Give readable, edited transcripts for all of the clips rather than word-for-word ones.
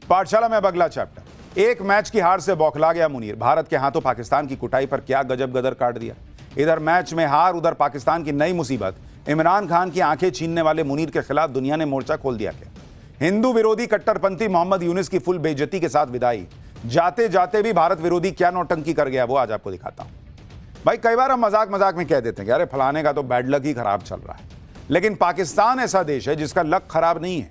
पाठशाला में अब अगला चैप्टर। एक मैच की हार से बौखला गया मुनीर। भारत के हाथों पाकिस्तान की कुटाई पर क्या गजब गदर काट दिया। इधर मैच में हार, उधर पाकिस्तान की नई मुसीबत। इमरान खान की आंखें छीनने वाले मुनीर के खिलाफ दुनिया ने मोर्चा खोल दिया। क्या हिंदू विरोधी कट्टरपंथी मोहम्मद यूनुस की फुल बेइज्जती के साथ विदाई। जाते जाते भी भारत विरोधी क्या नौटंकी कर गया, वो आज आपको दिखाता हूं। भाई कई बार हम मजाक मजाक में कह देते हैं कि अरे फलाने का तो बैड लक ही खराब चल रहा है, लेकिन पाकिस्तान ऐसा देश है जिसका लक खराब नहीं है,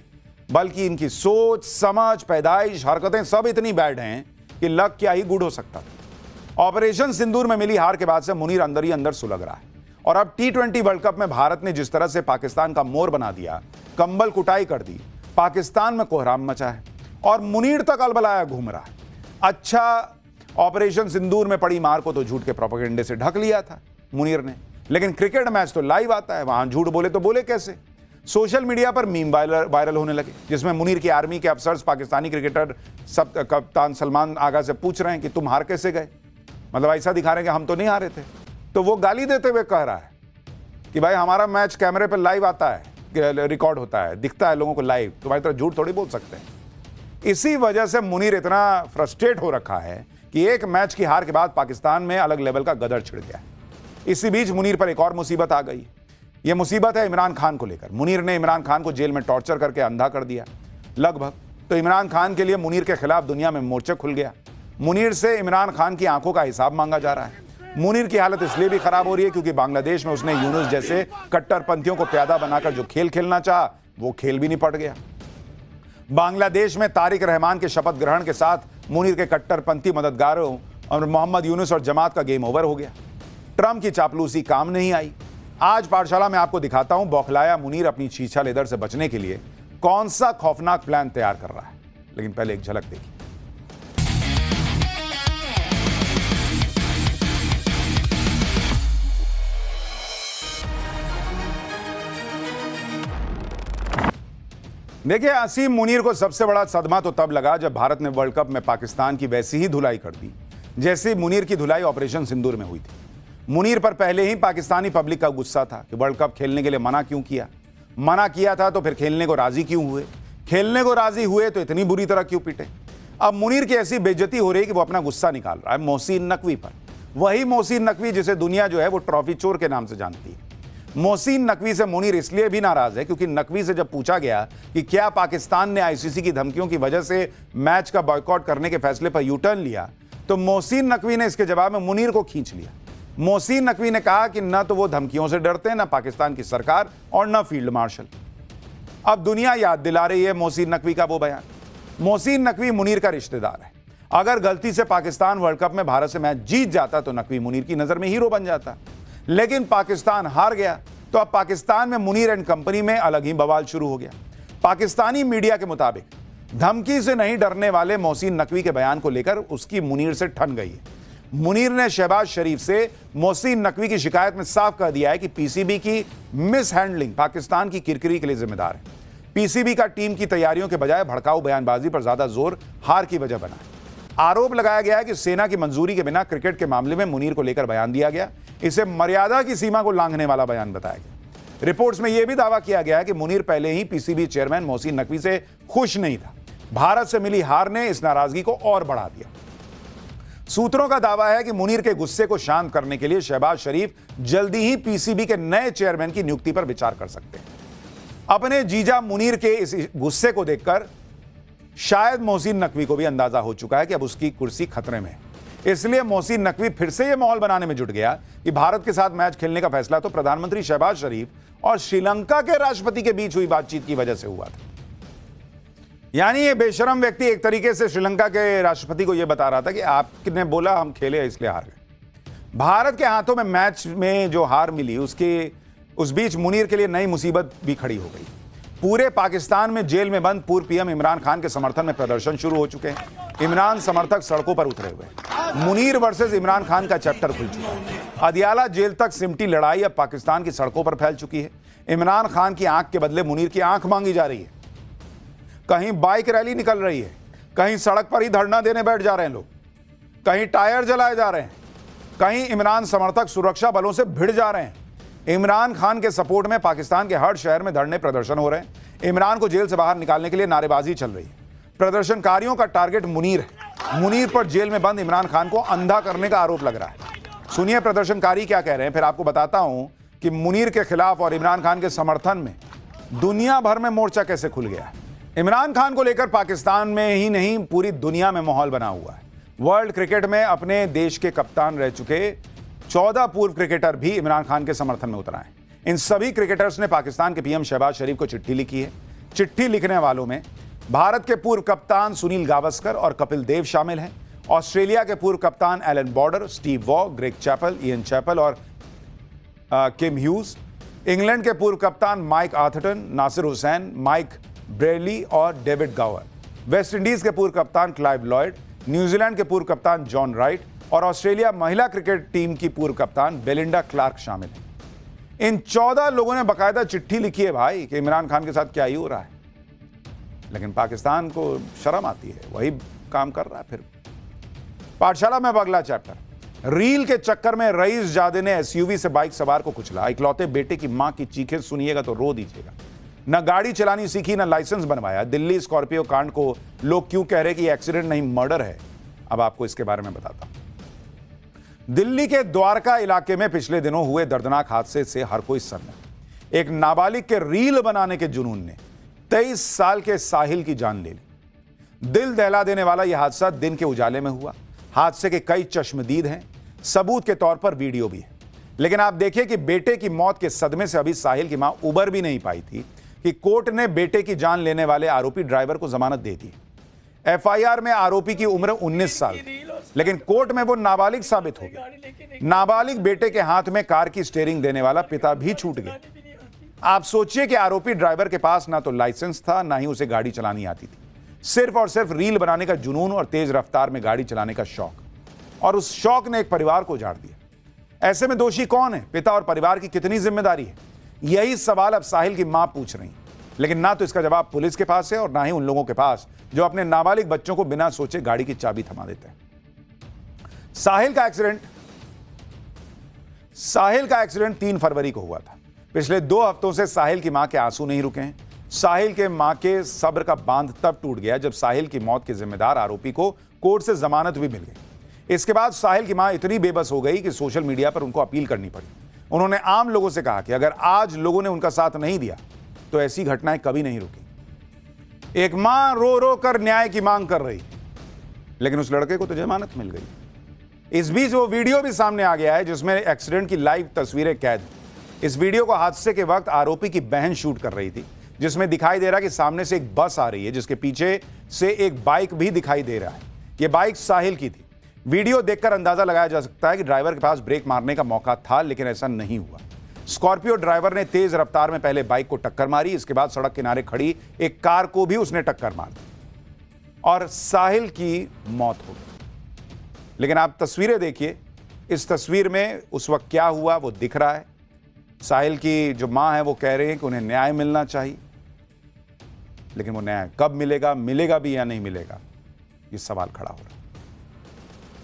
बल्कि इनकी सोच, समझ, पैदाइश, हरकतें सब इतनी बैड हैं कि लक क्या ही गुड हो सकता था। ऑपरेशन सिंदूर में मिली हार के बाद से मुनीर अंदर ही अंदर सुलग रहा है। और अब T20 वर्ल्ड कप में भारत ने जिस तरह से पाकिस्तान का मोर बना दिया, कंबल कुटाई कर दी, पाकिस्तान में कोहराम मचा है और मुनीर तक अलबलाया घूम रहा है। अच्छा, ऑपरेशन सिंदूर में पड़ी मार को तो झूठ के प्रोपेगेंडे से ढक लिया था मुनीर ने, लेकिन क्रिकेट मैच तो लाइव आता है, वहां झूठ बोले तो बोले कैसे। सोशल मीडिया पर मीम वायरल होने लगे, जिसमें मुनीर की आर्मी के अफसर्स पाकिस्तानी क्रिकेटर कप्तान सलमान आगा से पूछ रहे हैं कि तुम हार कैसे गए, मतलब ऐसा दिखा रहे हैं कि हम तो नहीं हारे थे। तो वो गाली देते हुए कह रहा है कि भाई हमारा मैच कैमरे पर लाइव आता है, रिकॉर्ड होता है, दिखता है लोगों को लाइव, तुम्हारी तरह झूठ थोड़ी बोल सकते हैं। इसी वजह से मुनीर इतना फ्रस्ट्रेट हो रखा है कि एक मैच की हार के बाद पाकिस्तान में अलग लेवल का गदर छिड़ गया है। इसी बीच मुनीर पर एक और मुसीबत आ गई। यह मुसीबत है इमरान खान को लेकर। मुनीर ने इमरान खान को जेल में टॉर्चर करके अंधा कर दिया लगभग। तो इमरान खान के लिए मुनीर के खिलाफ दुनिया में मोर्चा खुल गया। मुनीर से इमरान खान की आंखों का हिसाब मांगा जा रहा है। मुनीर की हालत इसलिए भी खराब हो रही है क्योंकि बांग्लादेश में उसने यूनुस जैसे कट्टरपंथियों को प्यादा बनाकर जो खेल खेलना चाहा, वो खेल भी निपट गया। बांग्लादेश में तारिक रहमान के शपथ ग्रहण के साथ मुनीर के कट्टरपंथी मददगारों और मोहम्मद यूनुस और जमात का गेम ओवर हो गया। ट्रंप की चापलूसी काम नहीं आई। आज पाठशाला में आपको दिखाता हूं बौखलाया मुनीर अपनी छीछा लेदर से बचने के लिए कौन सा खौफनाक प्लान तैयार कर रहा है। लेकिन पहले एक झलक देखिए। देखिए, असीम मुनीर को सबसे बड़ा सदमा तो तब लगा जब भारत ने वर्ल्ड कप में पाकिस्तान की वैसी ही धुलाई कर दी जैसे मुनीर की धुलाई ऑपरेशन सिंदूर में हुई थी। मुनीर पर पहले ही पाकिस्तानी पब्लिक का गुस्सा था कि वर्ल्ड कप खेलने के लिए मना क्यों किया, मना किया था तो फिर खेलने को राजी क्यों हुए, खेलने को राजी हुए तो इतनी बुरी तरह क्यों पिटे। अब मुनीर की ऐसी बेइज्जती हो रही है कि वो अपना गुस्सा निकाल रहा है मोहसिन नकवी पर। वही मोहसिन नकवी जिसे दुनिया जो है वो ट्रॉफी चोर के नाम से जानती है। मोहसिन नकवी से मुनीर इसलिए भी नाराज है क्योंकि नकवी से जब पूछा गया कि क्या पाकिस्तान ने आईसीसी की धमकियों की वजह से मैच का बॉयकॉट करने के फैसले पर यू टर्न लिया, तो मोहसिन नकवी ने इसके जवाब में मुनीर को खींच लिया। मोहसिन नकवी ने कहा कि न तो वो धमकियों से डरते हैं, न पाकिस्तान की सरकार और न फील्ड मार्शल। अब दुनिया याद दिला रही है मोहसिन नकवी का वो बयान। मोहसिन नकवी मुनीर का रिश्तेदार है। अगर गलती से पाकिस्तान वर्ल्ड कप में भारत से मैच जीत जाता तो नकवी मुनीर की नजर में हीरो बन जाता, लेकिन पाकिस्तान हार गया तो अब पाकिस्तान में मुनीर एंड कंपनी में अलग ही बवाल शुरू हो गया। पाकिस्तानी मीडिया के मुताबिक धमकी से नहीं डरने वाले मोहसिन नकवी के बयान को लेकर उसकी मुनीर से ठन गई है। मुनीर ने शहबाज शरीफ से मोहसिन नकवी की शिकायत में साफ कर दिया है कि पीसीबी की मिस हैंडलिंग पाकिस्तान की किरकिरी के लिए जिम्मेदार है। पीसीबी का टीम की तैयारियों के बजाय भड़काऊ बयानबाजी पर ज्यादा जोर हार की वजह बना है। आरोप लगाया गया है कि सेना की मंजूरी के बिना क्रिकेट के मामले में मुनीर को लेकर बयान दिया गया। इसे मर्यादा की सीमा को लांघने वाला बयान बताया गया। रिपोर्ट्स में यह भी दावा किया गया है कि मुनीर पहले ही पीसीबी चेयरमैन मोहसिन नकवी से खुश नहीं था। भारत से मिली हार ने इस नाराजगी को और बढ़ा दिया। सूत्रों का दावा है कि मुनीर के गुस्से को शांत करने के लिए शहबाज शरीफ जल्दी ही पीसीबी के नए चेयरमैन की नियुक्ति पर विचार कर सकते हैं। अपने जीजा मुनीर के इस गुस्से को देखकर शायद मोहसिन नकवी को भी अंदाजा हो चुका है कि अब उसकी कुर्सी खतरे में है। इसलिए मोहसिन नकवी फिर से यह माहौल बनाने में जुट गया कि भारत के साथ मैच खेलने का फैसला तो प्रधानमंत्री शहबाज शरीफ और श्रीलंका के राष्ट्रपति के बीच हुई बातचीत की वजह से हुआ था। यानी ये बेशरम व्यक्ति एक तरीके से श्रीलंका के राष्ट्रपति को यह बता रहा था कि आपने बोला हम खेले इसलिए हार गए। भारत के हाथों में मैच में जो हार मिली उस बीच मुनीर के लिए नई मुसीबत भी खड़ी हो गई। पूरे पाकिस्तान में जेल में बंद पूर्व पीएम इमरान खान के समर्थन में प्रदर्शन शुरू हो चुके हैं। इमरान समर्थक सड़कों पर उतरे हुए। मुनीर वर्सेस इमरान खान का चैप्टर खुल चुका है। अदियाला जेल तक सिमटी लड़ाई अब पाकिस्तान की सड़कों पर फैल चुकी है। इमरान खान की आंख के बदले मुनीर की आंख मांगी जा रही है। कहीं बाइक रैली निकल रही है, कहीं सड़क पर ही धरना देने बैठ जा रहे हैं लोग, कहीं टायर जलाए जा रहे हैं, कहीं इमरान समर्थक सुरक्षा बलों से भिड़ जा रहे हैं। इमरान खान के सपोर्ट में पाकिस्तान के हर शहर में धरने प्रदर्शन हो रहे हैं। इमरान को जेल से बाहर निकालने के लिए नारेबाजी चल रही है। प्रदर्शनकारियों का टारगेट मुनीर है। मुनीर पर जेल में बंद इमरान खान को अंधा करने का आरोप लग रहा है। सुनिए प्रदर्शनकारी क्या कह रहे हैं, फिर आपको बताता हूं कि मुनीर के खिलाफ और इमरान खान के समर्थन में दुनिया भर में मोर्चा कैसे खुल गया है। इमरान खान को लेकर पाकिस्तान में ही नहीं पूरी दुनिया में माहौल बना हुआ है। वर्ल्ड क्रिकेट में अपने देश के कप्तान रह चुके 14 पूर्व क्रिकेटर भी इमरान खान के समर्थन में उतर आए। इन सभी क्रिकेटर्स ने पाकिस्तान के पीएम शहबाज शरीफ को चिट्ठी लिखी है। चिट्ठी लिखने वालों में भारत के पूर्व कप्तान सुनील गावस्कर और कपिल देव शामिल हैं। ऑस्ट्रेलिया के पूर्व कप्तान Allan Border, Steve Waugh, Greg Chappell, Ian Chappell और किम ह्यूज। इंग्लैंड के पूर्व कप्तान Mike Atherton, Nasser Hussain, Mike Brearley और डेविड गावर। वेस्ट इंडीज के पूर्व कप्तान क्लाइव लॉयड, न्यूजीलैंड के पूर्व कप्तान जॉन राइट और ऑस्ट्रेलिया महिला क्रिकेट टीम की पूर्व कप्तान बेलिंडा क्लार्क शामिल हैं। इन 14 लोगों ने बाकायदा चिट्ठी लिखी है भाई कि इमरान खान के साथ क्या ही हो रहा है, लेकिन पाकिस्तान को शर्म आती है, वही काम कर रहा है। फिर पाठशाला में अब अगला चैप्टर। रील के चक्कर में रईस जादे ने एसयूवी से बाइक सवार को कुचला। इकलौते बेटे की मां की चीखें सुनिएगा तो रो दीजिएगा। न गाड़ी चलानी सीखी, न लाइसेंस बनवाया। दिल्ली स्कॉर्पियो कांड को लोग क्यों कह रहे कि एक्सीडेंट नहीं मर्डर है, अब आपको इसके बारे में बताता हूं। दिल्ली के द्वारका इलाके में पिछले दिनों हुए दर्दनाक हादसे से हर कोई सन्न। एक नाबालिग के रील बनाने के जुनून ने 23 साल के साहिल की जान ले ली। दिल दहला देने वाला यह हादसा दिन के उजाले में हुआ। हादसे के कई चश्मदीद हैं, सबूत के तौर पर वीडियो भी है। लेकिन आप देखिए कि बेटे की मौत के सदमे से अभी साहिल की मां उबर भी नहीं पाई थी कि कोर्ट ने बेटे की जान लेने वाले आरोपी ड्राइवर को जमानत दे दी। एफआईआर में आरोपी की उम्र 19 साल थी, लेकिन कोर्ट में वो नाबालिग साबित हो गया। नाबालिग बेटे के हाथ में कार की स्टीयरिंग देने वाला पिता भी छूट गया। आप सोचिए कि आरोपी ड्राइवर के पास ना तो लाइसेंस था, ना ही उसे गाड़ी चलानी आती थी। सिर्फ और सिर्फ रील बनाने का जुनून और तेज रफ्तार में गाड़ी चलाने का शौक, और उस शौक ने एक परिवार को उजाड़ दिया। ऐसे में दोषी कौन है? पिता और परिवार की कितनी जिम्मेदारी है? यही सवाल अब साहिल की मां पूछ रही, लेकिन ना तो इसका जवाब पुलिस के पास है और ना ही उन लोगों के पास जो अपने नाबालिग बच्चों को बिना सोचे गाड़ी की चाबी थमा देते हैं। साहिल का एक्सीडेंट 3 फरवरी को हुआ था। पिछले 2 हफ्तों से साहिल की मां के आंसू नहीं रुके हैं। साहिल के मां के सब्र का बांध तब टूट गया जब साहिल की मौत के जिम्मेदार आरोपी को कोर्ट से जमानत भी मिल गई। इसके बाद साहिल की मां इतनी बेबस हो गई कि सोशल मीडिया पर उनको अपील करनी पड़ी। उन्होंने आम लोगों से कहा कि अगर आज लोगों ने उनका साथ नहीं दिया तो ऐसी घटनाएं कभी नहीं रुकी। एक मां रो रो कर न्याय की मांग कर रही, लेकिन उस लड़के को तो जमानत मिल गई। इस बीच वो वीडियो भी सामने आ गया है जिसमें एक्सीडेंट की लाइव तस्वीरें कैद हैं। इस वीडियो को हादसे के वक्त आरोपी की बहन शूट कर रही थी, जिसमें दिखाई दे रहा कि सामने से एक बस आ रही है जिसके पीछे से एक बाइक भी दिखाई दे रहा है। यह बाइक साहिल की थी। वीडियो देखकर अंदाजा लगाया जा सकता है कि ड्राइवर के पास ब्रेक मारने का मौका था, लेकिन ऐसा नहीं हुआ। स्कॉर्पियो ड्राइवर ने तेज रफ्तार में पहले बाइक को टक्कर मारी, इसके बाद सड़क किनारे खड़ी एक कार को भी उसने टक्कर मार दी और साहिल की मौत हो गई। लेकिन आप तस्वीरें देखिए, इस तस्वीर में उस वक्त क्या हुआ वो दिख रहा है। साहिल की जो मां है वो कह रही है कि उन्हें न्याय मिलना चाहिए, लेकिन वो न्याय कब मिलेगा, मिलेगा भी या नहीं मिलेगा, ये सवाल खड़ा हो रहा है।